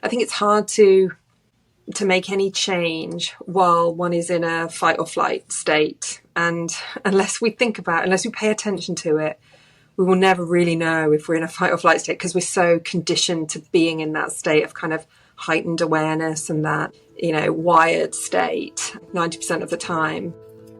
I think it's hard to make any change while one is in a fight or flight state. And unless we pay attention to it, we will never really know if we're in a fight or flight state, because we're so conditioned to being in that state of kind of heightened awareness and that, wired state 90% of the time.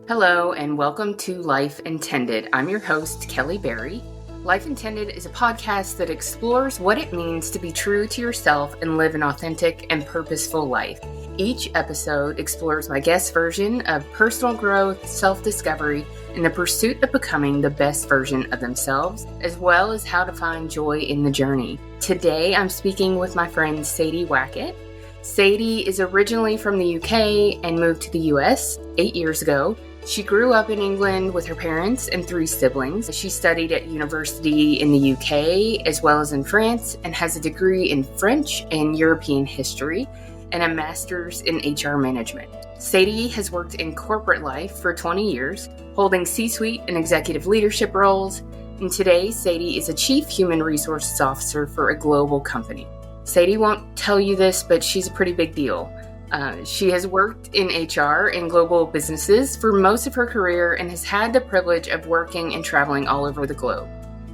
Hello, and welcome to Life Intended. I'm your host, Kelly Berry. Life Intended is a podcast that explores what it means to be true to yourself and live an authentic and purposeful life. Each episode explores my guest version of personal growth, self-discovery, and the pursuit of becoming the best version of themselves, as well as how to find joy in the journey. Today, I'm speaking with my friend Sadie Wackett. Sadie is originally from the UK and moved to the US 8 years ago. She grew up in England with her parents and 3 siblings. She studied at university in the UK as well as in France and has a degree in French and European history and a master's in HR management. Sadie has worked in corporate life for 20 years, holding C-suite and executive leadership roles. And today, Sadie is a chief human resources officer for a global company. Sadie won't tell you this, but she's a pretty big deal. She has worked in HR and global businesses for most of her career and has had the privilege of working and traveling all over the globe.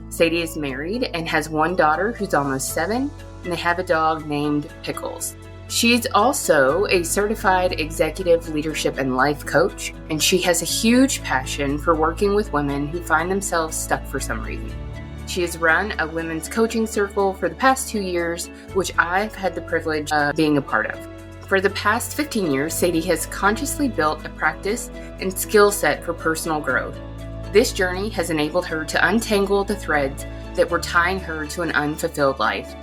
Sadie is married and has 1 daughter who's almost 7, and they have a dog named Pickles. She's also a certified executive leadership and life coach, and she has a huge passion for working with women who find themselves stuck for some reason. She has run a women's coaching circle for the past 2 years, which I've had the privilege of being a part of. For the past 15 years, Sadie has consciously built a practice and skill set for personal growth. This journey has enabled her to untangle the threads that were tying her to an unfulfilled life.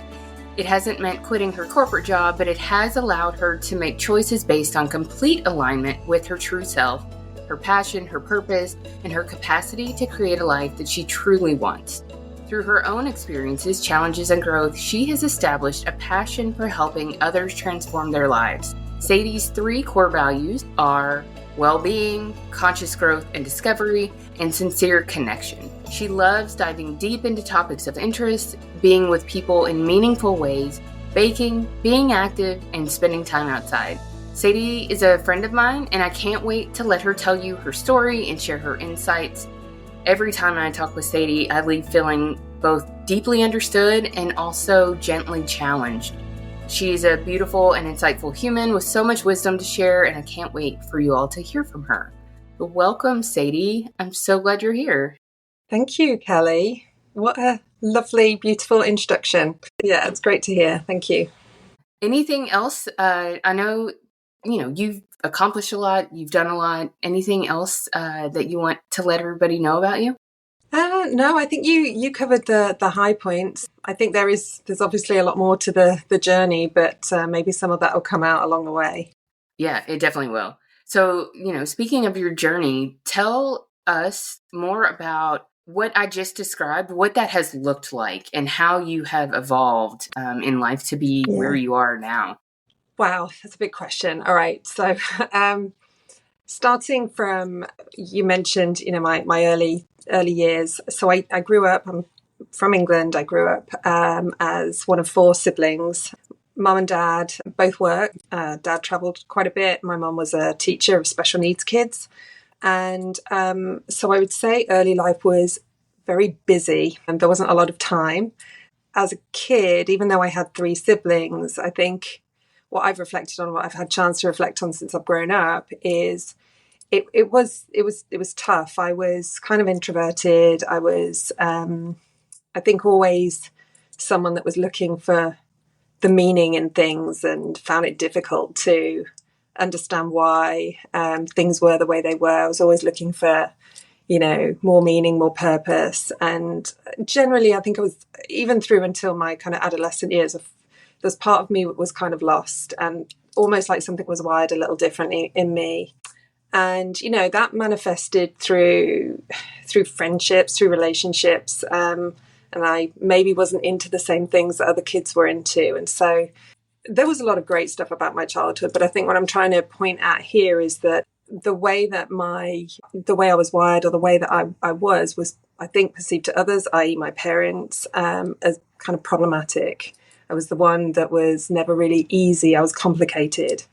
It hasn't meant quitting her corporate job, but it has allowed her to make choices based on complete alignment with her true self, her passion, her purpose, and her capacity to create a life that she truly wants. Through her own experiences, challenges, and growth, she has established a passion for helping others transform their lives. Sadie's 3 core values are well-being, conscious growth and discovery, and sincere connection. She loves diving deep into topics of interest, being with people in meaningful ways, baking, being active, and spending time outside. Sadie is a friend of mine, and I can't wait to let her tell you her story and share her insights. Every time I talk with Sadie, I leave feeling both deeply understood and also gently challenged. She's a beautiful and insightful human with so much wisdom to share, and I can't wait for you all to hear from her. But welcome, Sadie. I'm so glad you're here. Thank you, Kelly. What a lovely, beautiful introduction. Yeah, it's great to hear. Thank you. Anything else? I know, you've accomplished a lot. You've done a lot. Anything else that you want to let everybody know about you? No, I think you covered the high points. I think there's obviously a lot more to the journey, but maybe some of that will come out along the way. Yeah, it definitely will. So, speaking of your journey, tell us more about what I just described, what that has looked like, and how you have evolved in life to be where you are now. Wow, that's a big question. All right. So starting from, you mentioned, my early years. So I grew up, I'm from England. I grew up as one of 4 siblings. Mum and dad both worked. Dad traveled quite a bit. My mum was a teacher of special needs kids. And so I would say early life was very busy and there wasn't a lot of time. As a kid, even though I had 3 siblings, I think what I've reflected on, what I've had a chance to reflect on since I've grown up is it was tough. I was kind of introverted. I was, I think, always someone that was looking for the meaning in things and found it difficult to understand why things were the way they were. I was always looking for, more meaning, more purpose. And generally, I think I was, even through until my kind of adolescent years, there's part of me that was kind of lost and almost like something was wired a little differently in me. And, that manifested through friendships, through relationships. And I maybe wasn't into the same things that other kids were into. And so there was a lot of great stuff about my childhood. But I think what I'm trying to point at here is that the way I was wired, or the way that I was, I think, perceived to others, i.e. my parents, as kind of problematic. I was the one that was never really easy. I was complicated.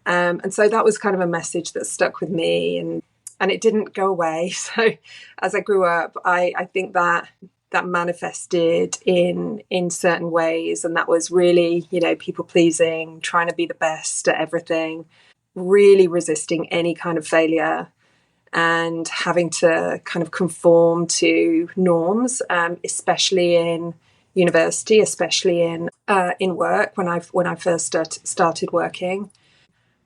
And so that was kind of a message that stuck with me, and it didn't go away. So as I grew up, I think that manifested in certain ways. And that was really, people pleasing, trying to be the best at everything, really resisting any kind of failure, and having to kind of conform to norms, especially in university, especially in work when I first started working.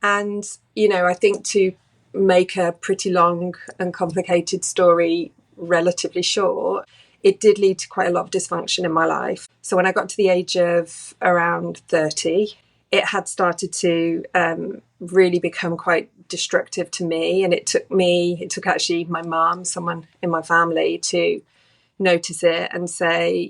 And I think, to make a pretty long and complicated story relatively short, it did lead to quite a lot of dysfunction in my life. So when I got to the age of around 30, it had started to really become quite destructive to me. And it took actually my mum, someone in my family, to notice it and say,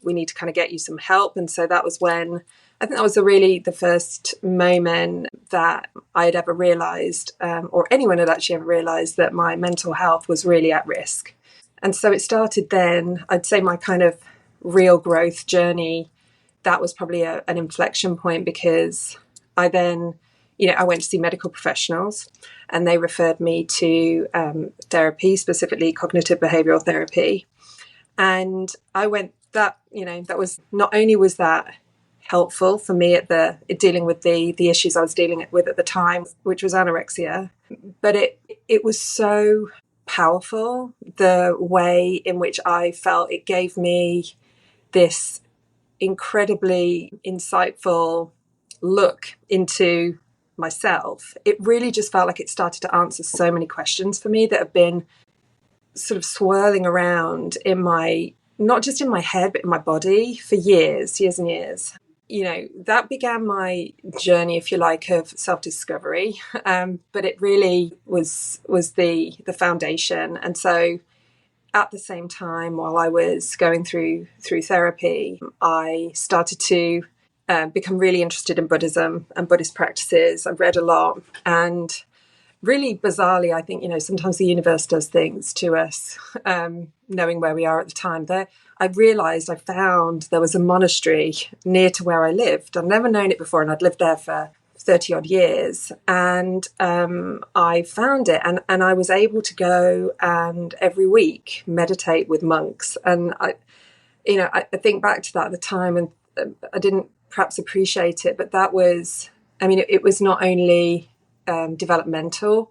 we need to kind of get you some help. And so that was when, I think that was really the first moment that I had ever realised, or anyone had actually ever realised, that my mental health was really at risk. And so it started then. I'd say my kind of real growth journey, that was probably an inflection point, because I then, I went to see medical professionals, and they referred me to therapy, specifically cognitive behavioural therapy. And I went, that was, not only was that helpful for me at dealing with the issues I was dealing with at the time, which was anorexia, but it was so powerful, the way in which I felt it gave me this incredibly insightful look into myself. It really just felt like it started to answer so many questions for me that have been sort of swirling around in not just in my head, but in my body for years and years. That began my journey, if you like, of self-discovery. But it really was the foundation. And so at the same time, while I was going through therapy, I started to become really interested in Buddhism and Buddhist practices. I've read a lot, and really bizarrely, I think, sometimes the universe does things to us, knowing where we are at the time. I realised, I found there was a monastery near to where I lived. I'd never known it before, and I'd lived there for 30 odd years. And I found it, and I was able to go and every week meditate with monks. And I think back to that at the time, and I didn't perhaps appreciate it, but that was, it was not only developmental,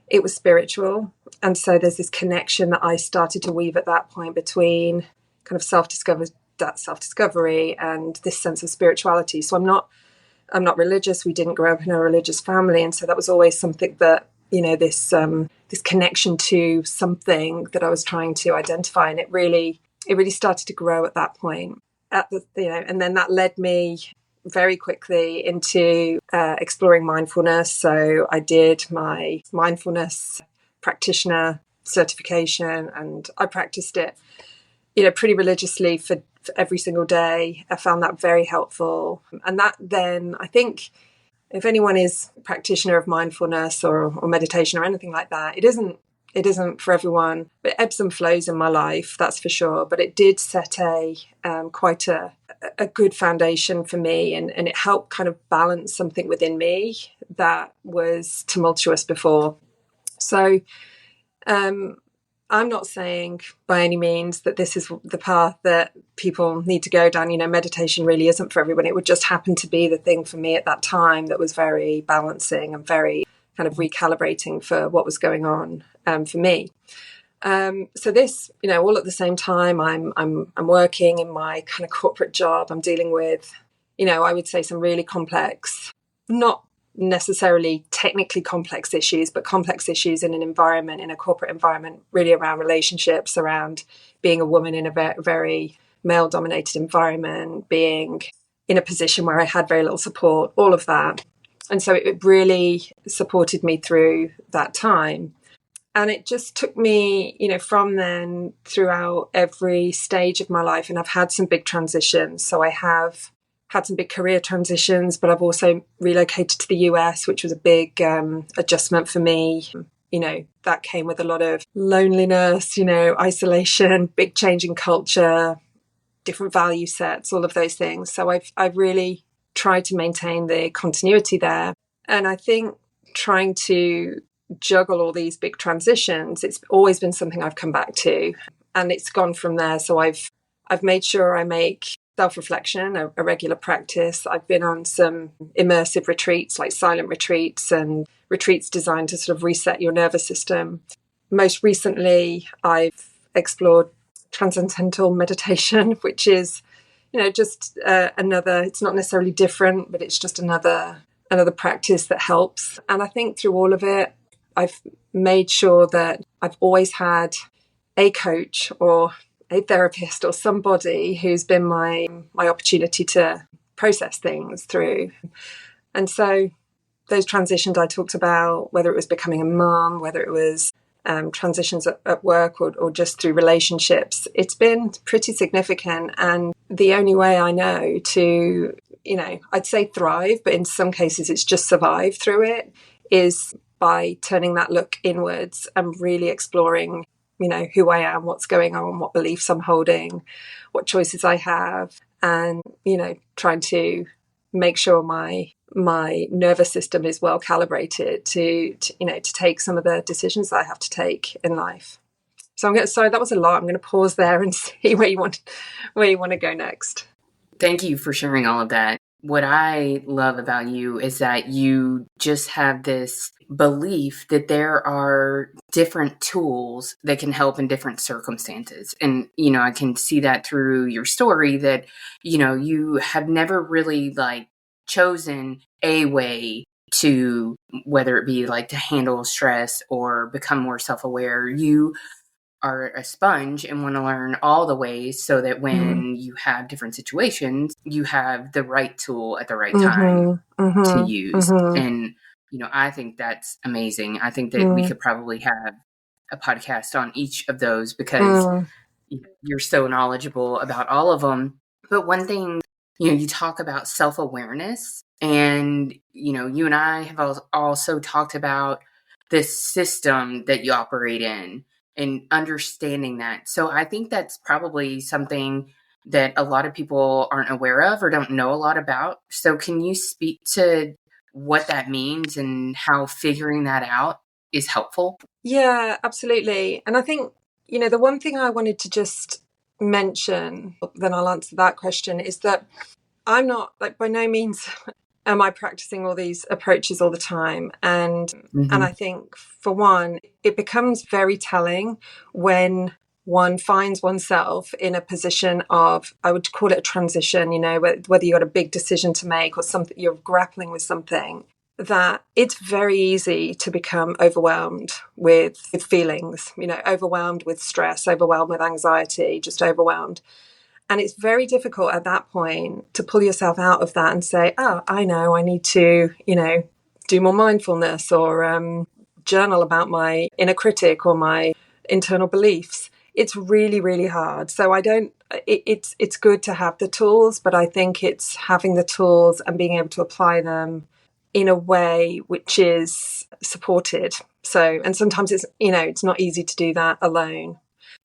it was spiritual. And so there's this connection that I started to weave at that point between kind of self-discovery and this sense of spirituality. So I'm not religious. We didn't grow up in a religious family, and so that was always something that, this connection to something that I was trying to identify, and it really started to grow at that point. And then that led me very quickly into exploring mindfulness. So I did my mindfulness practitioner certification, and I practiced it, pretty religiously for every single day. I found that very helpful. And that then, I think, if anyone is a practitioner of mindfulness or meditation or anything like that, it isn't for everyone. It ebbs and flows in my life, that's for sure. But it did set quite a good foundation for me, and it helped kind of balance something within me that was tumultuous before. So I'm not saying by any means that this is the path that people need to go down. Meditation really isn't for everyone. It would just happen to be the thing for me at that time that was very balancing and very kind of recalibrating for what was going on for me. So this, all at the same time, I'm working in my kind of corporate job. I'm dealing with, I would say, some really complex, not necessarily technically complex issues, but complex issues in a corporate environment, really around relationships, around being a woman in a very male-dominated environment, being in a position where I had very little support, all of that. And so it really supported me through that time. And it just took me, from then throughout every stage of my life. And I've had some big transitions. So I have had some big career transitions, but I've also relocated to the US, which was a big adjustment for me. That came with a lot of loneliness, isolation, big change in culture, different value sets, all of those things. So I've really tried to maintain the continuity there. And I think trying to juggle all these big transitions, it's always been something I've come back to, and it's gone from there. So I've made sure I make self-reflection a regular practice. I've been on some immersive retreats, like silent retreats and retreats designed to sort of reset your nervous system. Most recently, I've explored transcendental meditation, which is, just another, it's not necessarily different, but it's just another practice that helps. And I think through all of it, I've made sure that I've always had a coach or a therapist or somebody who's been my opportunity to process things through. And so those transitions I talked about, whether it was becoming a mum, whether it was transitions at work or just through relationships, it's been pretty significant. And the only way I know to, I'd say thrive, but in some cases it's just survive through it, is by turning that look inwards and really exploring, who I am, what's going on, what beliefs I'm holding, what choices I have, and, trying to make sure my nervous system is well calibrated to take some of the decisions that I have to take in life. So sorry, that was a lot. I'm going to pause there and see where you want to go next. Thank you for sharing all of that. What I love about you is that you just have this belief that there are different tools that can help in different circumstances. And, I can see that through your story that, you have never really chosen a way to, whether it be to handle stress or become more self-aware. You are a sponge and want to learn all the ways so that when you have different situations, you have the right tool at the right time to use. And, I think that's amazing. I think that we could probably have a podcast on each of those because you're so knowledgeable about all of them. But one thing, you talk about self-awareness, and, you and I have also talked about this system that you operate in and understanding that. So I think that's probably something that a lot of people aren't aware of or don't know a lot about. So can you speak to what that means and how figuring that out is helpful? Yeah, absolutely. And I think, the one thing I wanted to just mention, then I'll answer that question, is that I'm not, by no means am I practicing all these approaches all the time. And I think, for one, it becomes very telling when one finds oneself in a position of, I would call it a transition, whether you got a big decision to make or something, you're grappling with something, that it's very easy to become overwhelmed with feelings, overwhelmed with stress, overwhelmed with anxiety, just overwhelmed. And it's very difficult at that point to pull yourself out of that and say, oh, I know, I need to, do more mindfulness or journal about my inner critic or my internal beliefs. It's really, really hard. So it's good to have the tools, but I think it's having the tools and being able to apply them in a way which is supported. So, and sometimes it's not easy to do that alone.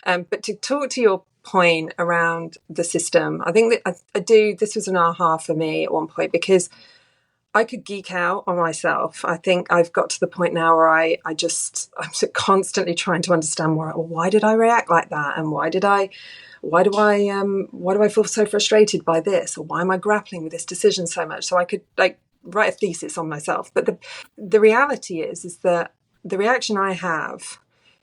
But to talk to your point around the system, I think that this was an aha for me at one point, because I could geek out on myself. I think I've got to the point now where I'm constantly trying to understand why did I react like that, and why do I feel so frustrated by this, or why am I grappling with this decision so much? So I could write a thesis on myself. But the reality is that the reaction I have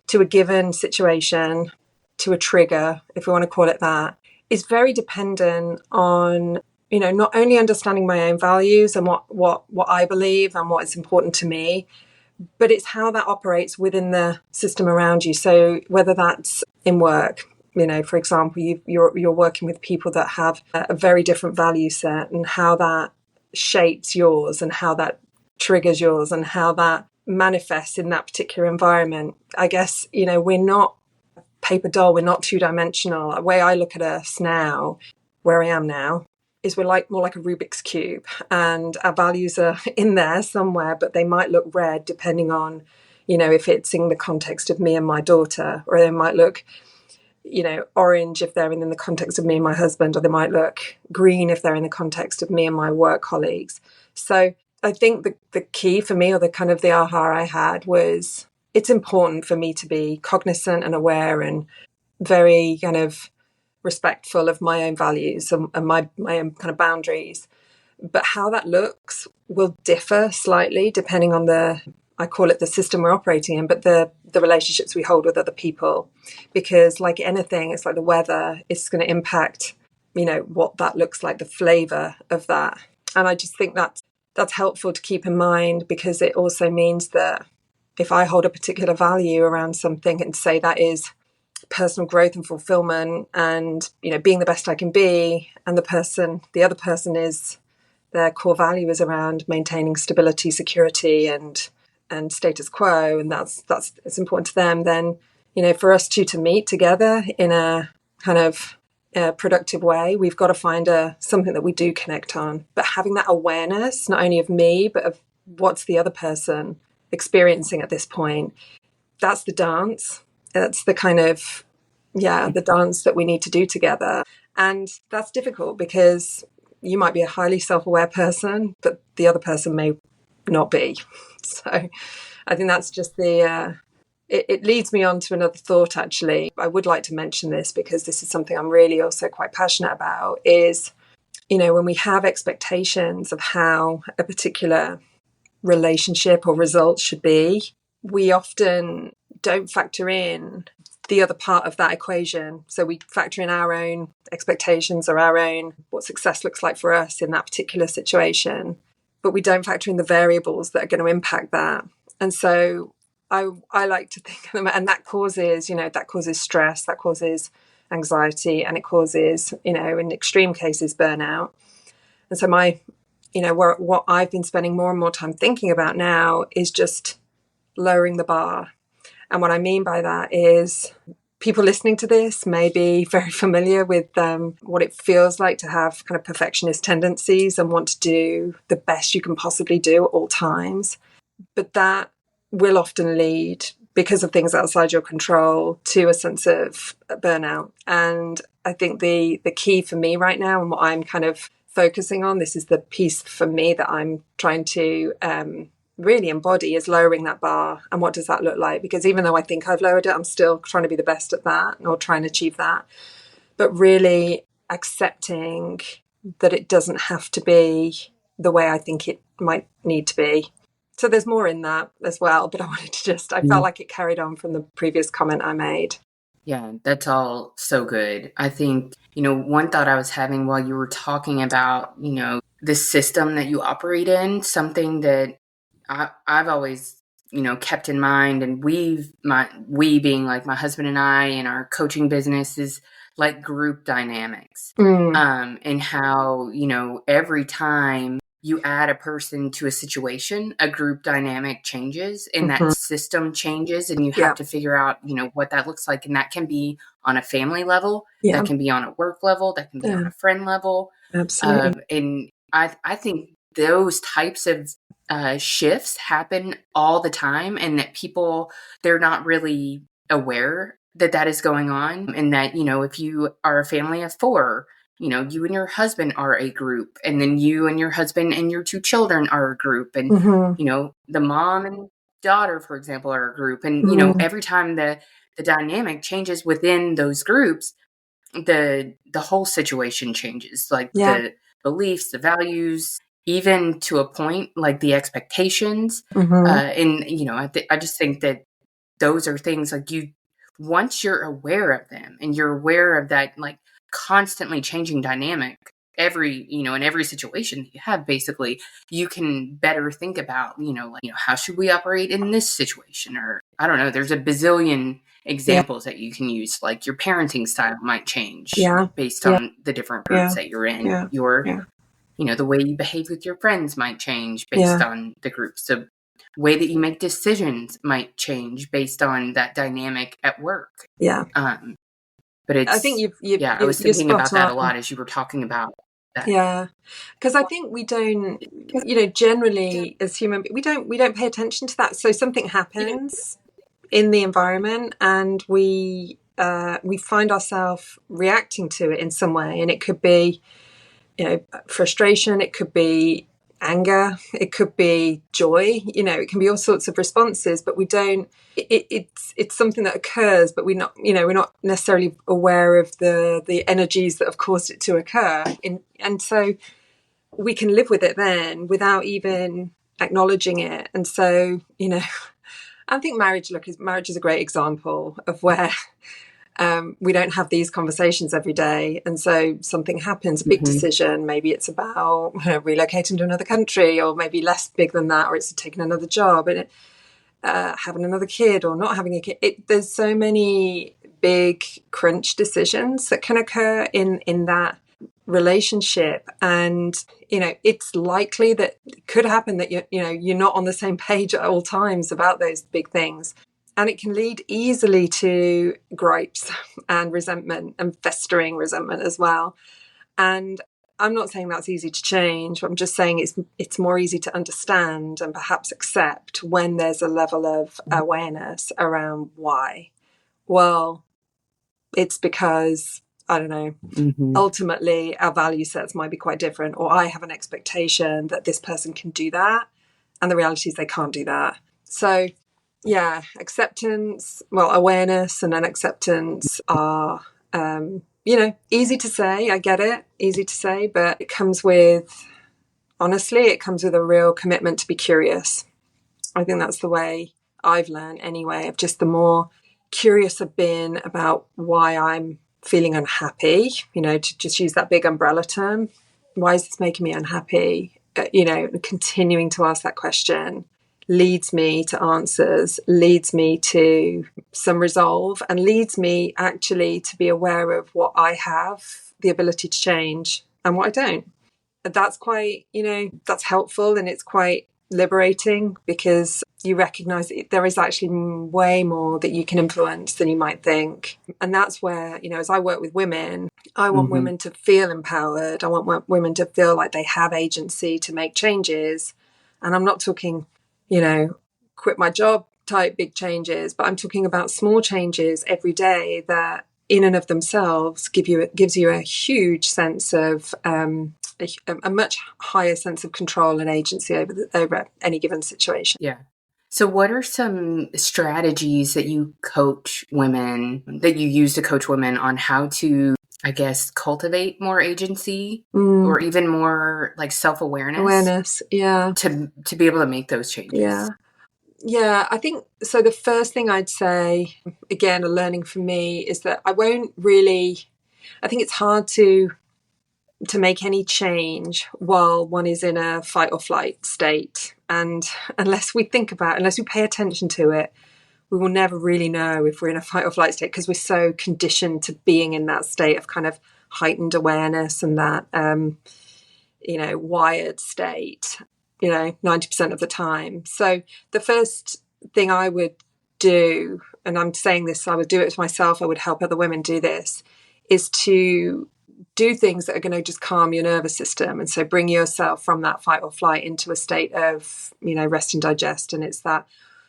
to a given situation, to a trigger, if we want to call it that, is very dependent on, not only understanding my own values and what I believe and what is important to me, but it's how that operates within the system around you. So whether that's in work, for example, you're working with people that have a very different value set, and how that shapes yours and how that triggers yours and how that manifests in that particular environment. I guess, we're not paper doll, we're not two-dimensional. The way I look at us now, where I am now, is we're more like a Rubik's Cube, and our values are in there somewhere, but they might look red depending on, if it's in the context of me and my daughter, or they might look orange if they're in the context of me and my husband, or they might look green if they're in the context of me and my work colleagues. So I think the key for me, or the kind of the aha I had, was it's important for me to be cognizant and aware and very kind of respectful of my own values and my own kind of boundaries. But how that looks will differ slightly depending on I call it the system we're operating in, but the relationships we hold with other people. Because like anything, it's like the weather, it's going to impact, what that looks like, the flavor of that. And I just think that's helpful to keep in mind, because it also means that if I hold a particular value around something and say that is personal growth and fulfillment and, being the best I can be, and the other person is, their core value is around maintaining stability, security, and status quo, and that's it's important to them, then for us two to meet together in a kind of productive way, we've got to find something that we do connect on. But having that awareness, not only of me, but of what's the other person experiencing at this point, that's the dance. That's the kind of the dance that we need to do together. And that's difficult because you might be a highly self-aware person, but the other person may not be. So I think that's just it leads me on to another thought, actually. I would like to mention this because this is something I'm really also quite passionate about, is, when we have expectations of how a particular relationship or result should be, we often don't factor in the other part of that equation. So we factor in our own expectations or what success looks like for us in that particular situation, but we don't factor in the variables that are going to impact that. And so I like to think of them, and that causes stress, that causes anxiety, and it causes, in extreme cases, burnout. And so what I've been spending more and more time thinking about now is just lowering the bar. And what I mean by that is, people listening to this may be very familiar with what it feels like to have kind of perfectionist tendencies and want to do the best you can possibly do at all times. But that will often lead, because of things outside your control, to a sense of burnout. And I think the key for me right now, and what I'm kind of focusing on, this is the piece for me that I'm trying to really embody, is lowering that bar. And what does that look like? Because even though I think I've lowered it, I'm still trying to be the best at that, or trying to achieve that. But really accepting that it doesn't have to be the way I think it might need to be. So there's more in that as well, but I felt like it carried on from the previous comment I made. Yeah, that's all so good. I think, one thought I was having while you were talking about, this system that you operate in, something that I've always, kept in mind, and we being like my husband and I in our coaching business, is like group dynamics. And how, every time you add a person to a situation, a group dynamic changes and that system changes, and you have to figure out, what that looks like. And that can be on a family level, that can be on a work level, that can be on a friend level. Absolutely. And I think those types of shifts happen all the time, and that people, they're not really aware that is going on. And that, if you are a family of 4, you and your husband are a group, and then you and your husband and your 2 children are a group, and the mom and daughter, for example, are a group. And every time the dynamic changes within those groups, the whole situation changes, like the beliefs, the values, even to a point like the expectations. And I just think that those are things like, once you're aware of them, and you're aware of that, like, constantly changing dynamic in every situation that you have, basically, you can better think about, how should we operate in this situation? Or I don't know, there's a bazillion examples that you can use. Like, your parenting style might change based on the different groups that you're in. The way you behave with your friends might change based on the groups. So way that you make decisions might change based on that dynamic at work. But it's, I think I was thinking about that a lot as you were talking about that. Yeah, because I think we don't, generally as human, we don't pay attention to that. So something happens in the environment, and we we find ourselves reacting to it in some way. And it could be, frustration, it could be anger, it could be joy, it can be all sorts of responses, but we don't, it's something that occurs, but we're not necessarily aware of the energies that have caused it to occur. And so we can live with it then without even acknowledging it. And so, I think marriage is a great example of where we don't have these conversations every day. And so something happens, a big decision. Maybe it's about relocating to another country, or maybe less big than that, or it's taking another job and having another kid or not having a kid. There's so many big crunch decisions that can occur in that relationship. And, it's likely that it could happen that you're not on the same page at all times about those big things. And it can lead easily to gripes and resentment and festering resentment as well. And I'm not saying that's easy to change. I'm just saying it's more easy to understand and perhaps accept when there's a level of awareness around why. Well, it's because, I don't know, ultimately our value sets might be quite different, or I have an expectation that this person can do that, and the reality is they can't do that. So yeah, awareness and then acceptance are, easy to say. I get it, easy to say, but it comes with a real commitment to be curious. I think that's the way I've learned anyway, of just the more curious I've been about why I'm feeling unhappy, to just use that big umbrella term. Why is this making me unhappy? Continuing to ask that question leads me to answers, leads me to some resolve, and leads me actually to be aware of what I have the ability to change and what I don't. That's quite, that's helpful, and it's quite liberating, because you recognize that there is actually way more that you can influence than you might think. And that's where, as I work with women, I want women to feel empowered. I want women to feel like they have agency to make changes. And I'm not talking, quit my job type big changes, but I'm talking about small changes every day that in and of themselves gives you a huge sense of a much higher sense of control and agency over any given situation. Yeah. So what are some strategies that you use to coach women on how to, I guess, cultivate more agency or even more like self-awareness? Yeah. To be able to make those changes? Yeah, I think so. The first thing I'd say, again, a learning for me, is that I think it's hard to make any change while one is in a fight or flight state. And unless we pay attention to it, we will never really know if we're in a fight or flight state, because we're so conditioned to being in that state of kind of heightened awareness and that, wired state, 90% of the time. So the first thing I would do, and I'm saying this, I would do it to myself, I would help other women do this, is to do things that are going to just calm your nervous system. And so bring yourself from that fight or flight into a state of, rest and digest. And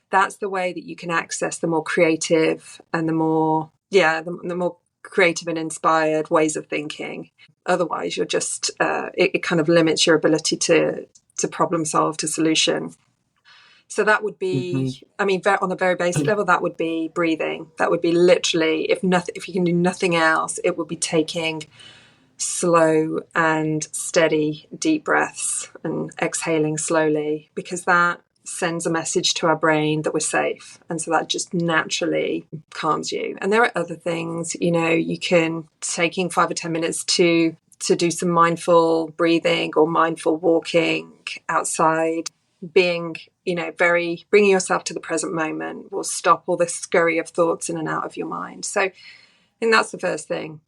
that's the way that you can access the more creative and the more creative and inspired ways of thinking. Otherwise, you're just, it kind of limits your ability to problem solve, to solution. So that would be, on a very basic level, that would be breathing. That would be literally, if you can do nothing else, it would be taking slow and steady deep breaths and exhaling slowly, because that sends a message to our brain that we're safe. And so that just naturally calms you. And there are other things, you can taking 5 or 10 minutes to do some mindful breathing or mindful walking outside, being, bringing yourself to the present moment will stop all the scurry of thoughts in and out of your mind. So I think that's the first thing.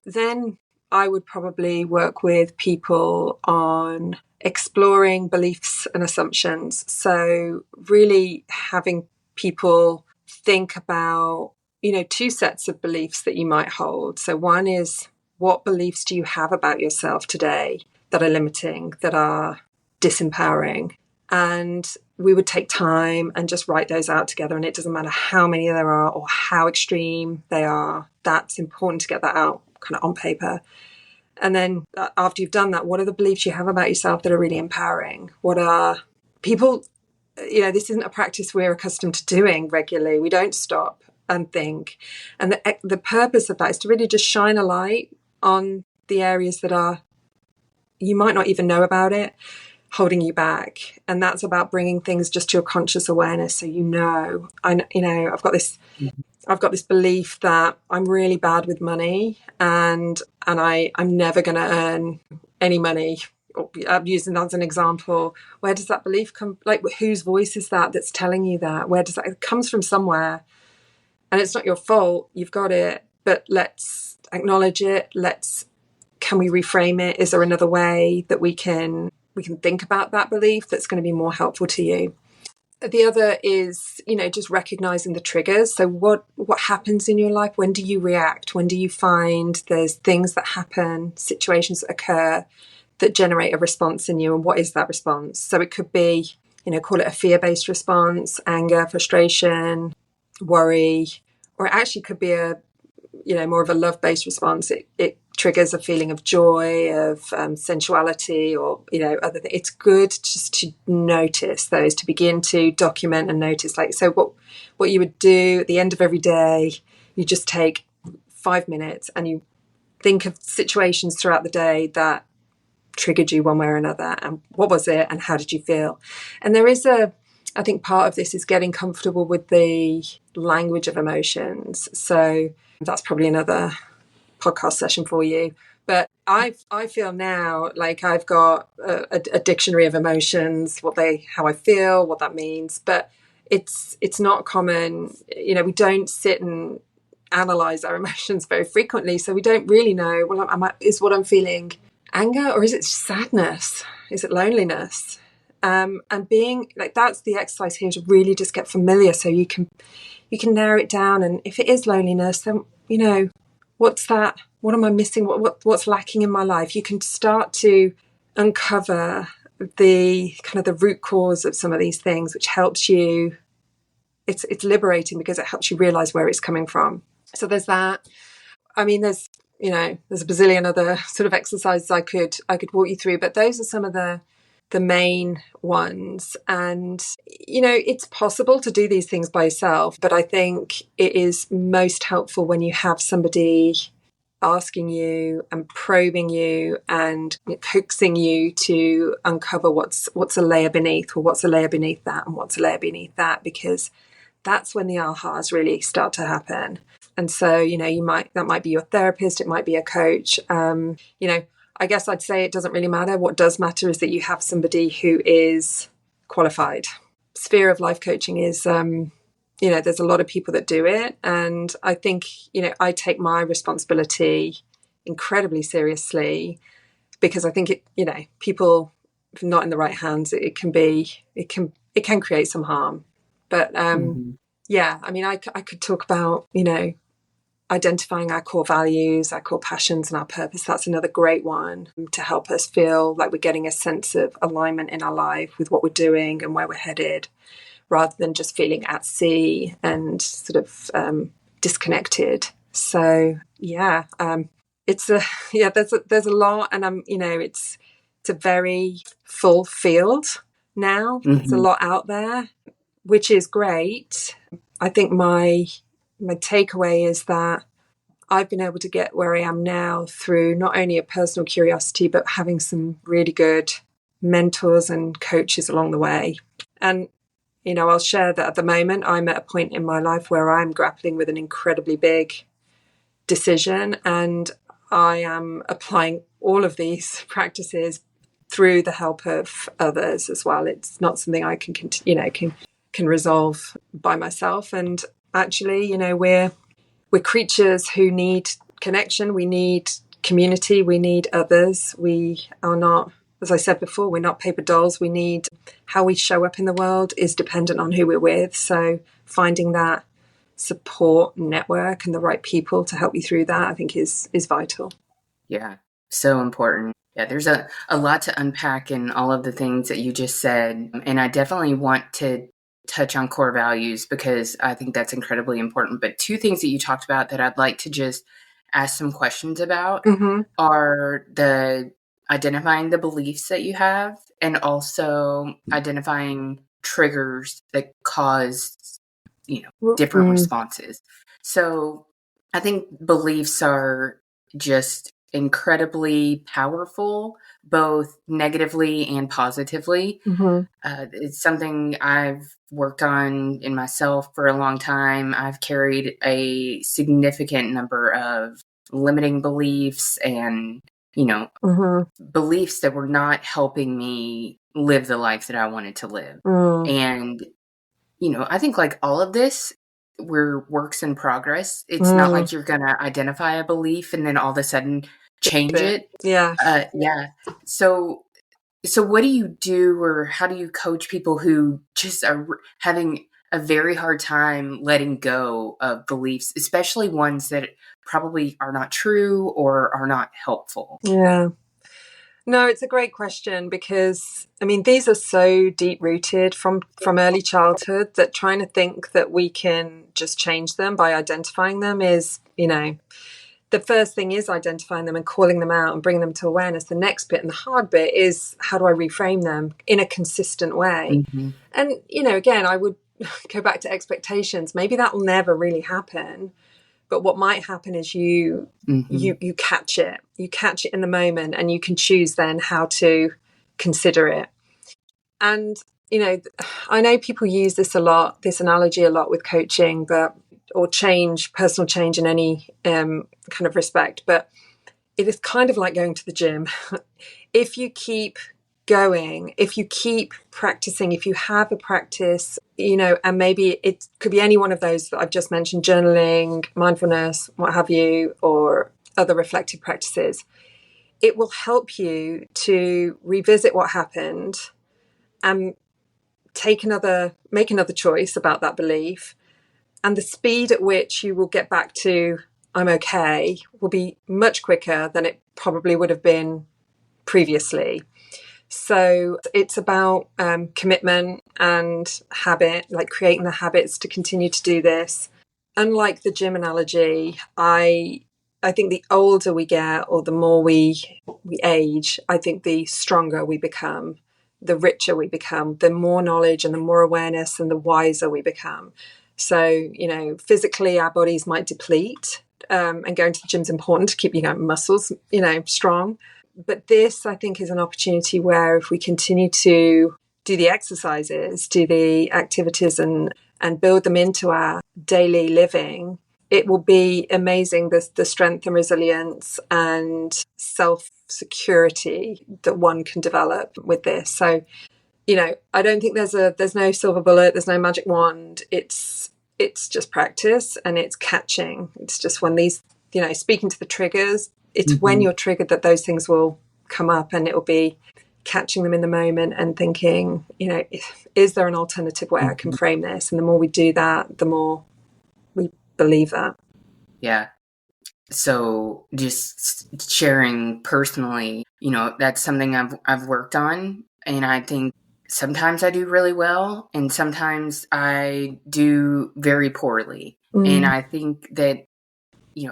Then I would probably work with people on exploring beliefs and assumptions. So really having people think about, 2 sets of beliefs that you might hold. So one is, what beliefs do you have about yourself today that are limiting, that are disempowering? And we would take time and just write those out together. And it doesn't matter how many there are or how extreme they are. That's important to get that out kind of on paper. And then after you've done that, what are the beliefs you have about yourself that are really empowering? What are people, this isn't a practice we're accustomed to doing regularly. We don't stop and think. And the purpose of that is to really just shine a light on the areas that are, you might not even know about it, holding you back. And that's about bringing things just to your conscious awareness. So, I've got this belief that I'm really bad with money, and I'm never going to earn any money. I'm using that as an example. Where does that belief come? Like, whose voice is that that's telling you that? Where does that? It comes from somewhere, and it's not your fault. You've got it, but let's acknowledge it. Can we reframe it? Is there another way that we can think about that belief that's going to be more helpful to you? The other is, just recognizing the triggers. So what happens in your life? When do you react? When do you find there's things that happen, situations that occur that generate a response in you? And what is that response? So it could be, call it a fear-based response, anger, frustration, worry, or it actually could be a, more of a love-based response. It triggers a feeling of joy, of sensuality, or other things. It's good just to notice those, to begin to document and notice. Like, so what you would do at the end of every day, you just take 5 minutes and you think of situations throughout the day that triggered you one way or another, and what was it, and how did you feel? And I think part of this is getting comfortable with the language of emotions. So that's probably another podcast session for you. But I feel now like I've got a dictionary of emotions, how I feel, what that means. But it's not common. We don't sit and analyze our emotions very frequently, so we don't really know. Well, is what I'm feeling anger, or is it sadness? Is it loneliness? And being like, that's the exercise here, to really just get familiar, so you can narrow it down. And if it is loneliness, then what's that? What am I missing? What's lacking in my life? You can start to uncover the kind of the root cause of some of these things, which helps you. It's liberating because it helps you realize where it's coming from. So there's that. I mean, there's a bazillion other sort of exercises I could walk you through, but those are some of the main ones. And it's possible to do these things by yourself, but I think it is most helpful when you have somebody asking you and probing you and coaxing you to uncover what's a layer beneath, or what's a layer beneath that, and what's a layer beneath that, because that's when the ahas really start to happen. And so, that might be your therapist, it might be a coach. I guess I'd say it doesn't really matter. What does matter is that you have somebody who is qualified. Sphere of life coaching is, there's a lot of people that do it. And I think, I take my responsibility incredibly seriously, because I think people not in the right hands, it can create some harm. But yeah, I mean, I could talk about, identifying our core values, our core passions, and our purpose. That's another great one to help us feel like we're getting a sense of alignment in our life with what we're doing and where we're headed, rather than just feeling at sea and sort of disconnected. So yeah, there's a lot, and it's a very full field now. There's a lot out there, which is great. I think my takeaway is that I've been able to get where I am now through not only a personal curiosity, but having some really good mentors and coaches along the way. And, I'll share that at the moment I'm at a point in my life where I'm grappling with an incredibly big decision, and I am applying all of these practices through the help of others as well. It's not something I can resolve by myself. And actually, we're creatures who need connection. We need community. We need others. We are not, as I said before, we're not paper dolls. We need, how we show up in the world is dependent on who we're with. So finding that support network and the right people to help you through that, I think is vital. Yeah, so important. Yeah, there's a lot to unpack in all of the things that you just said. And I definitely want to touch on core values because I think that's incredibly important. But two things that you talked about that I'd like to just ask some questions about are the identifying the beliefs that you have and also identifying triggers that cause, different responses. So I think beliefs are just incredibly powerful, both negatively and positively. It's something I've worked on in myself for a long time. I've carried a significant number of limiting beliefs and, beliefs that were not helping me live the life that I wanted to live. And, I think like all of this, we're works in progress. It's not like you're going to identify a belief and then all of a sudden change it. Yeah. Yeah. So what do you do or how do you coach people who just are having a very hard time letting go of beliefs, especially ones that probably are not true or are not helpful? Yeah. No, it's a great question because these are so deep rooted from early childhood that trying to think that we can just change them by identifying them is, the first thing is identifying them and calling them out and bringing them to awareness. The next bit and the hard bit is how do I reframe them in a consistent way? And, again, I would go back to expectations. Maybe that will never really happen. But what might happen is you catch it. You catch it in the moment and you can choose then how to consider it. And, I know people use this analogy a lot with coaching, or personal change in any kind of respect. But it is kind of like going to the gym. If you keep going, if you keep practicing, if you have a practice, and maybe it could be any one of those that I've just mentioned, journaling, mindfulness, what have you, or other reflective practices, it will help you to revisit what happened and make another choice about that belief. And the speed at which you will get back to I'm okay will be much quicker than it probably would have been previously. So it's about commitment and habit, like creating the habits to continue to do this. Unlike the gym analogy, I think the older we get or the more we age, I think the stronger we become, the richer we become, the more knowledge and the more awareness and the wiser we become. So, physically our bodies might deplete, and going to the gym is important to keep muscles, strong. But this, I think, is an opportunity where if we continue to do the exercises, do the activities and build them into our daily living, it will be amazing, the strength and resilience and self-security that one can develop with this. So, I don't think there's no silver bullet, there's no magic wand. It's just practice and it's catching. It's just when these, speaking to the triggers, it's when you're triggered that those things will come up, and it will be catching them in the moment and thinking, is there an alternative way I can frame this? And the more we do that, the more we believe that. Yeah. So just sharing personally, that's something I've worked on, and I think sometimes I do really well and sometimes I do very poorly. And I think that,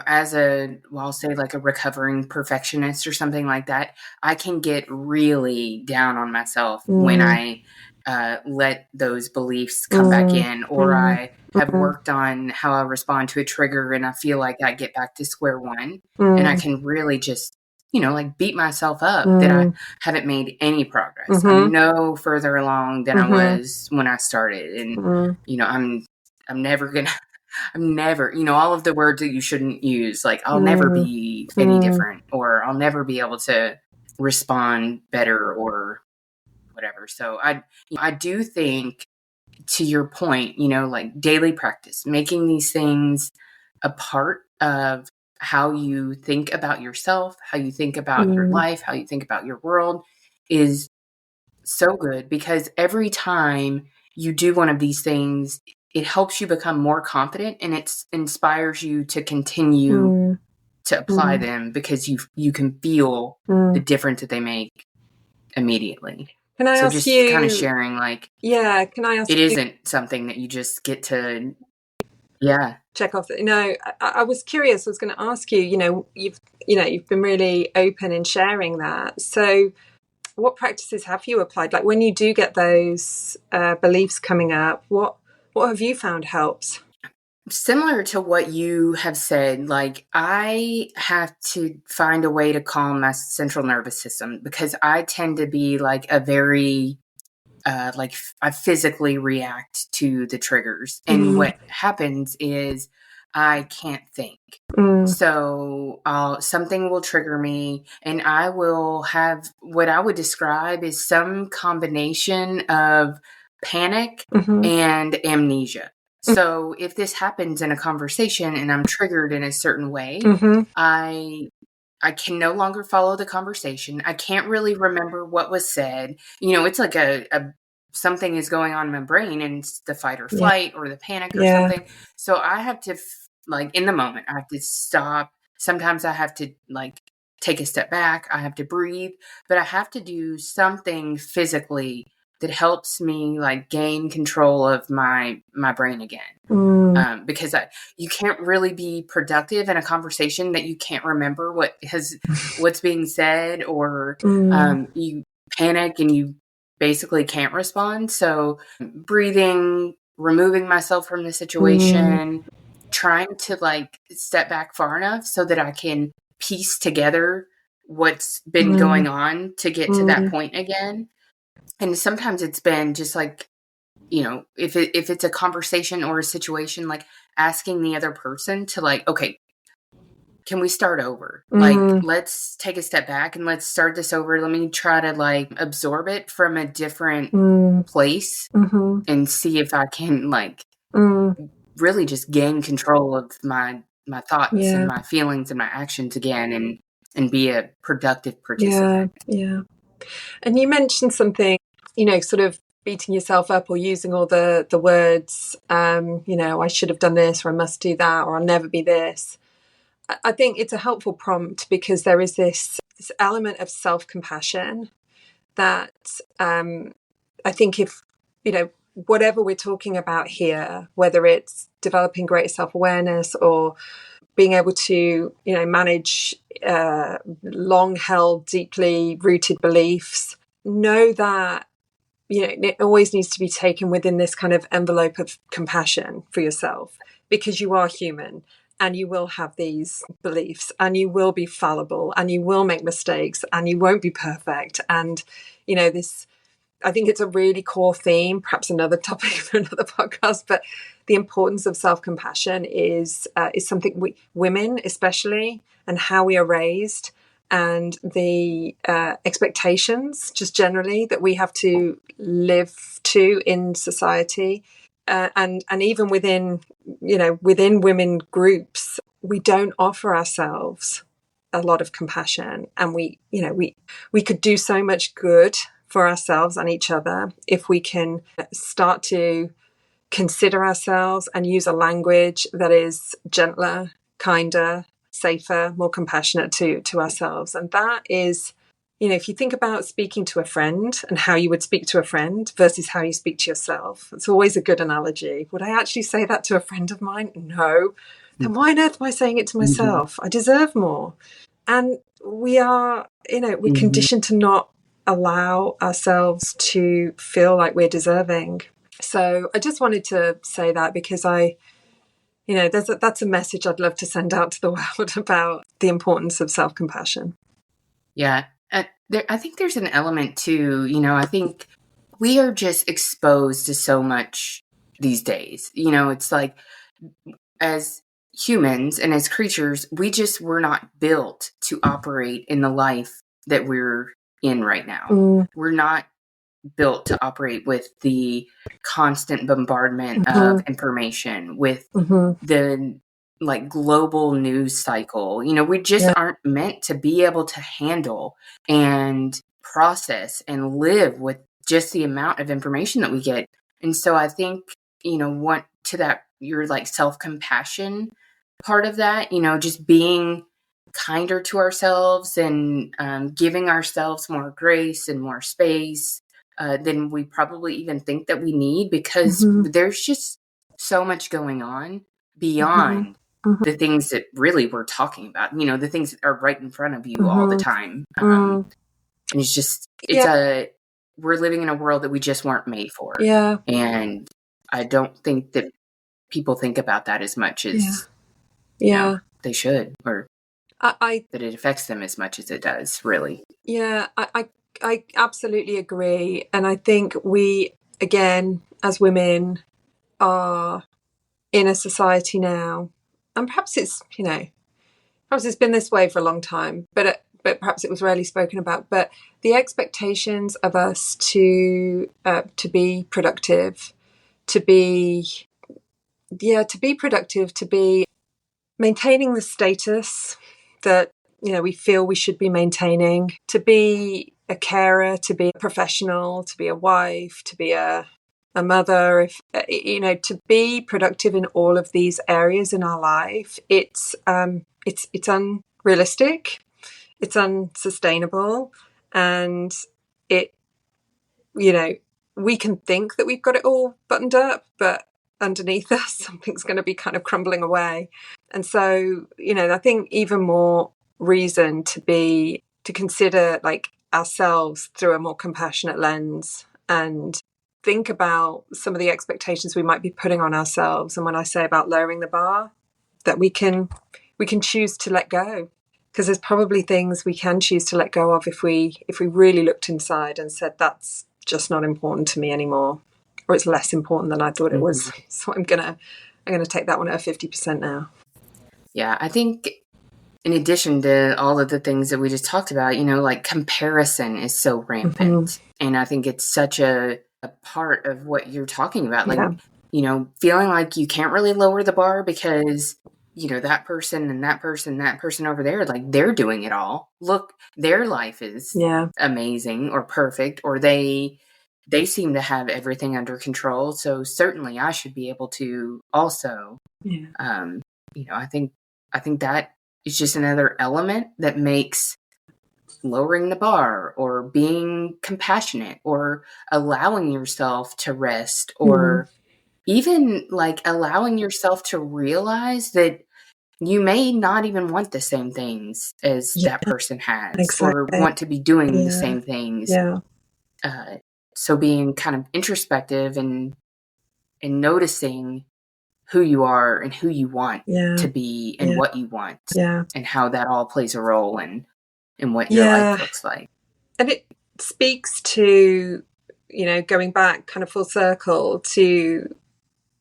as I'll say like a recovering perfectionist or something like that, I can get really down on myself when I let those beliefs come back in, or I have worked on how I respond to a trigger and I feel like I get back to square one and I can really just, like beat myself up that I haven't made any progress. I'm no further along than I was when I started. And, I'm never going to, I'm never, all of the words that you shouldn't use, like I'll never be any different, or I'll never be able to respond better or whatever. So I do think, to your point, like daily practice, making these things a part of how you think about yourself, how you think about your life, how you think about your world is so good, because every time you do one of these things, it helps you become more confident and it inspires you to continue to apply them because you can feel the difference that they make immediately. Can I so ask just you, kind of sharing, like, can I ask it you, isn't something that you just get to, check off that? I was curious. I was going to ask you, you've been really open in sharing that. So what practices have you applied? Like when you do get those beliefs coming up, what have you found helps? Similar to what you have said, like I have to find a way to calm my central nervous system because I tend to be like a very, I physically react to the triggers. And what happens is I can't think. So something will trigger me and I will have what I would describe as some combination of panic and amnesia. So if this happens in a conversation and I'm triggered in a certain way, I can no longer follow the conversation. I can't really remember what was said. It's like something is going on in my brain and it's the fight or flight or the panic or something. So I have to like in the moment, I have to stop. Sometimes I have to like take a step back. I have to breathe, but I have to do something physically that helps me like gain control of my brain again. Because you can't really be productive in a conversation that you can't remember what's being said, or you panic and you basically can't respond. So breathing, removing myself from the situation, trying to like step back far enough so that I can piece together what's been going on to get to that point again. And sometimes it's been just like, if it's a conversation or a situation, like asking the other person to like, okay, can we start over? Like, let's take a step back and let's start this over. Let me try to like absorb it from a different place and see if I can like really just gain control of my thoughts and my feelings and my actions again and be a productive participant. Yeah. And you mentioned something, sort of beating yourself up or using all the words, I should have done this, or I must do that, or I'll never be this. I think it's a helpful prompt because there is this element of self-compassion that I think if, whatever we're talking about here, whether it's developing greater self-awareness or being able to, manage long-held, deeply rooted beliefs, know that, it always needs to be taken within this kind of envelope of compassion for yourself, because you are human and you will have these beliefs and you will be fallible and you will make mistakes and you won't be perfect. And, I think it's a really core theme, perhaps another topic for another podcast, but the importance of self-compassion is something women especially, and how we are raised, and the expectations just generally that we have to live to in society, and even within women groups, we don't offer ourselves a lot of compassion, and we could do so much good for ourselves and each other if we can start to consider ourselves and use a language that is gentler, kinder, safer, more compassionate to ourselves. And that is, if you think about speaking to a friend and how you would speak to a friend versus how you speak to yourself, it's always a good analogy. Would I actually say that to a friend of mine? No. Then why on earth am I saying it to myself? I deserve more. And we are, we're conditioned to not allow ourselves to feel like we're deserving. So I just wanted to say that because that's a message I'd love to send out to the world about the importance of self-compassion. Yeah. I think there's an element too, I think we are just exposed to so much these days. It's like as humans and as creatures, we're not built to operate in the life that we're in right now. We're not built to operate with the constant bombardment of information, with the like global news cycle. We just aren't meant to be able to handle and process and live with just the amount of information that we get. And so I think, want to that your like self-compassion part of that, just being kinder to ourselves and giving ourselves more grace and more space than we probably even think that we need, because there's just so much going on beyond the things that really we're talking about, the things that are right in front of you all the time. And it's just, we're living in a world that we just weren't made for. Yeah. And I don't think that people think about that as much as they should, or that it affects them as much as it does, really. Yeah, I absolutely agree. And I think we, again, as women, are in a society now, and perhaps it's, perhaps it's been this way for a long time, but perhaps it was rarely spoken about. But the expectations of us to be productive, to be productive, to be maintaining the status that we feel we should be maintaining, to be a carer, to be a professional, to be a wife, to be a mother, if to be productive in all of these areas in our life, it's unrealistic, it's unsustainable, and it we can think that we've got it all buttoned up, but underneath us something's going to be kind of crumbling away. And so I think even more reason to consider like ourselves through a more compassionate lens, and think about some of the expectations we might be putting on ourselves. And when I say about lowering the bar, that we can choose to let go, because there's probably things we can choose to let go of if we really looked inside and said, that's just not important to me anymore, or it's less important than I thought it was. So I'm gonna take that one at a 50% now. Yeah, I think in addition to all of the things that we just talked about, like like so rampant. And I think it's such a part of what you're talking about. Like, feeling like you can't really lower the bar because, that person and that person over there, like they're doing it all. Look, their life is amazing or perfect, or they seem to have everything under control. So certainly I should be able to also, I think that is just another element that makes lowering the bar, or being compassionate, or allowing yourself to rest, or even like allowing yourself to realize that you may not even want the same things as that person has, or want to be doing the same things. So being kind of introspective and noticing who you are and who you want to be, and what you want, and how that all plays a role in what your life looks like. And it speaks to, going back kind of full circle to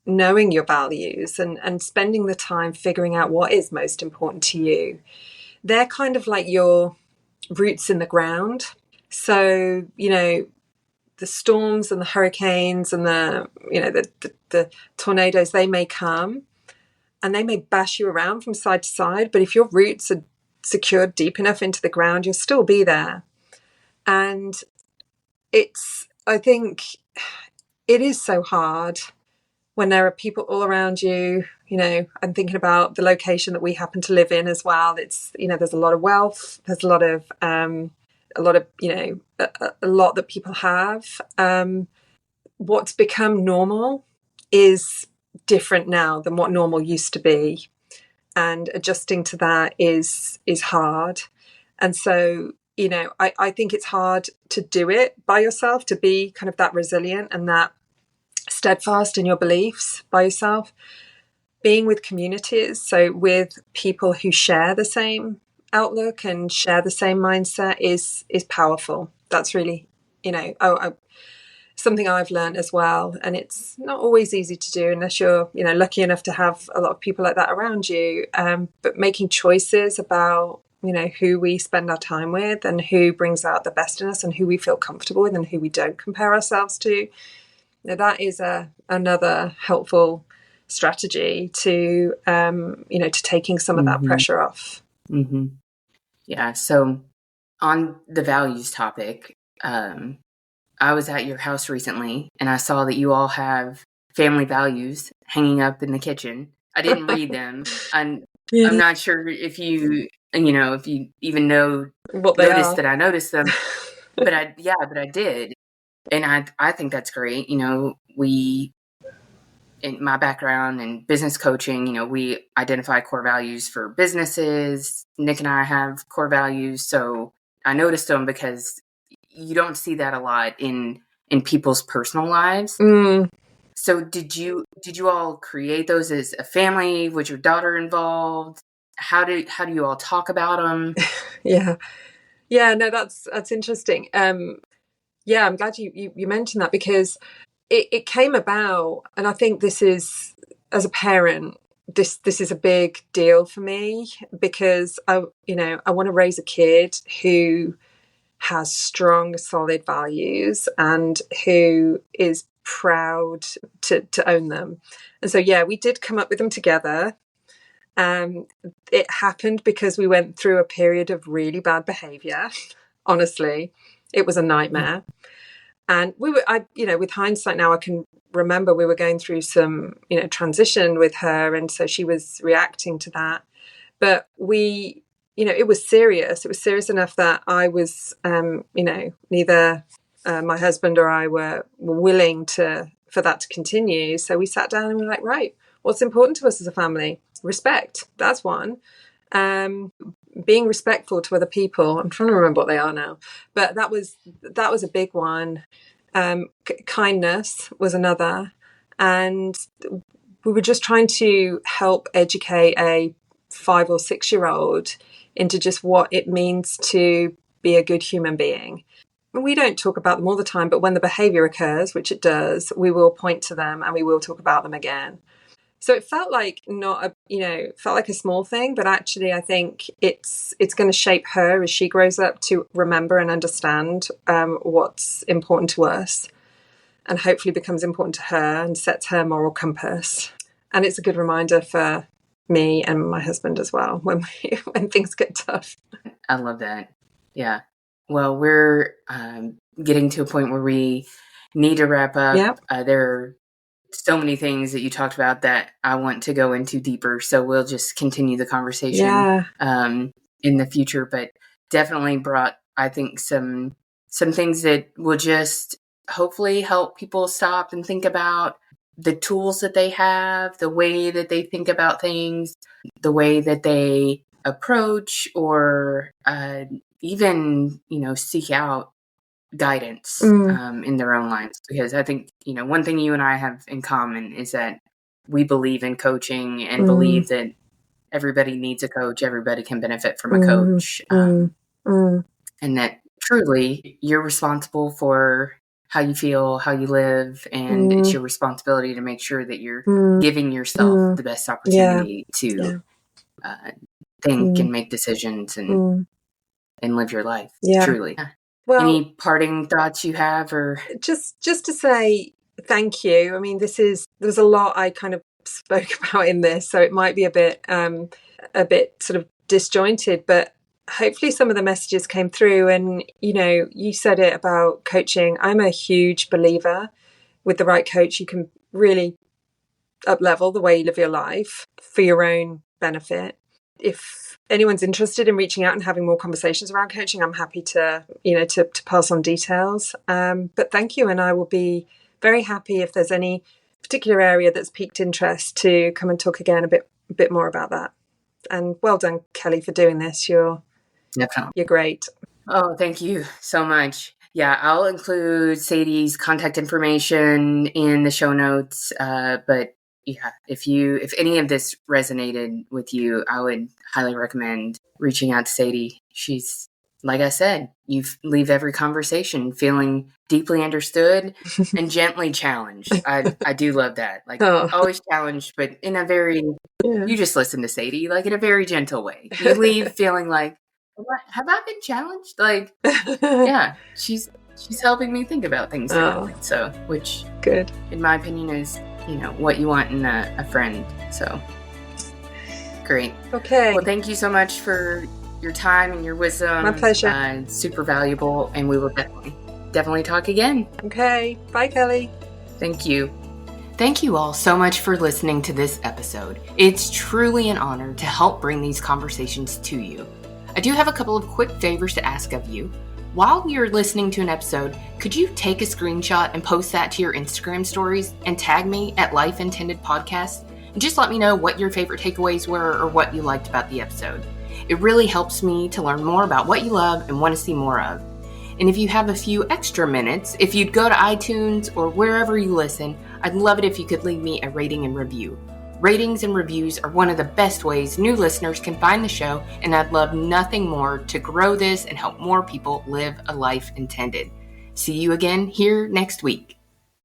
knowing your values and spending the time figuring out what is most important to you. They're kind of like your roots in the ground. So, the storms and the hurricanes and the tornadoes, they may come and they may bash you around from side to side, but if your roots are secured deep enough into the ground, you'll still be there. And I think it is so hard when there are people all around you. I'm thinking about the location that we happen to live in as well. It's, there's a lot of wealth, there's a lot that people have. What's become normal is different now than what normal used to be, and adjusting to that is hard. And so I think it's hard to do it by yourself, to be kind of that resilient and that steadfast in your beliefs by yourself. Being with communities, so with people who share the same outlook and share the same mindset, is powerful. That's really something I've learned as well. And it's not always easy to do unless you're lucky enough to have a lot of people like that around you, but making choices about who we spend our time with, and who brings out the best in us, and who we feel comfortable with, and who we don't compare ourselves to. That is another helpful strategy to to taking some of that pressure off. Yeah. So on the values topic, I was at your house recently and I saw that you all have family values hanging up in the kitchen. I didn't read them. I'm not sure if you if you even what they noticed are. that I noticed them. but I did. And I think that's great. We, in my background in business coaching, we identify core values for businesses. Nick and I have core values. So I noticed them because you don't see that a lot in people's personal lives. So did you all create those as a family? Was your daughter involved? How do you all talk about them? No, that's interesting. I'm glad you mentioned that, because it came about, and I think this is, as a parent, this is a big deal for me, because I want to raise a kid who has strong, solid values and who is proud to own them. And so, we did come up with them together. It happened because we went through a period of really bad behavior. Honestly, it was a nightmare. And with hindsight now, I can remember we were going through some, transition with her. And so she was reacting to that. But it was serious. It was serious enough that I was, neither my husband or I were willing for that to continue. So we sat down and we were like, right, what's important to us as a family? Respect. That's one. Being respectful to other people. I'm trying to remember what they are now, but that was a big one. Kindness was another. And we were just trying to help educate a 5 or 6 year old into just what it means to be a good human being. We don't talk about them all the time, but when the behavior occurs, which it does, we will point to them and we will talk about them again. So it felt like felt like a small thing, but actually I think it's going to shape her as she grows up to remember and understand what's important to us, and hopefully becomes important to her and sets her moral compass. And it's a good reminder for me and my husband as well when things get tough. I love that. Yeah. Well, we're getting to a point where we need to wrap up. Yep. There are so many things that you talked about that I want to go into deeper. So we'll just continue the conversation in the future. But definitely brought, I think, some things that will just hopefully help people stop and think about the tools that they have, the way that they think about things, the way that they approach or even, seek out guidance in their own lives. Because I think, one thing you and I have in common is that we believe in coaching and believe that everybody needs a coach, everybody can benefit from a coach, and that truly you're responsible for how you feel, how you live, and it's your responsibility to make sure that you're giving yourself the best opportunity to think and make decisions and live your life. Truly. Well, any parting thoughts you have, or just to say thank you. I mean, there's a lot I kind of spoke about in this, so it might be a bit sort of disjointed, but hopefully some of the messages came through. And you said it about coaching. I'm a huge believer with the right coach you can really up-level the way you live your life for your own benefit. If anyone's interested in reaching out and having more conversations around coaching, I'm happy to pass on details. But thank you, and I will be very happy if there's any particular area that's piqued interest to come and talk again a bit more about that. And well done, Kelly, for doing this. You're great. Oh, thank you so much. Yeah, I'll include Sadie's contact information in the show notes. But yeah, if any of this resonated with you, I would highly recommend reaching out to Sadie. She's, like I said, you leave every conversation feeling deeply understood and gently challenged. I do love that. Like always challenged, but in a very, you just listen to Sadie, like in a very gentle way. You leave feeling like, have I been challenged? Like, yeah, she's helping me think about things differently. So, which, good, in my opinion, is what you want in a friend. So, great. Okay. Well, thank you so much for your time and your wisdom. My pleasure. It's super valuable, and we will definitely talk again. Okay. Bye, Kelly. Thank you. Thank you all so much for listening to this episode. It's truly an honor to help bring these conversations to you. I do have a couple of quick favors to ask of you. While you're listening to an episode, could you take a screenshot and post that to your Instagram stories and tag me at Life Intended Podcast? And just let me know what your favorite takeaways were or what you liked about the episode. It really helps me to learn more about what you love and want to see more of. And if you have a few extra minutes, if you'd go to iTunes or wherever you listen, I'd love it if you could leave me a rating and review. Ratings and reviews are one of the best ways new listeners can find the show, and I'd love nothing more to grow this and help more people live a life intended. See you again here next week.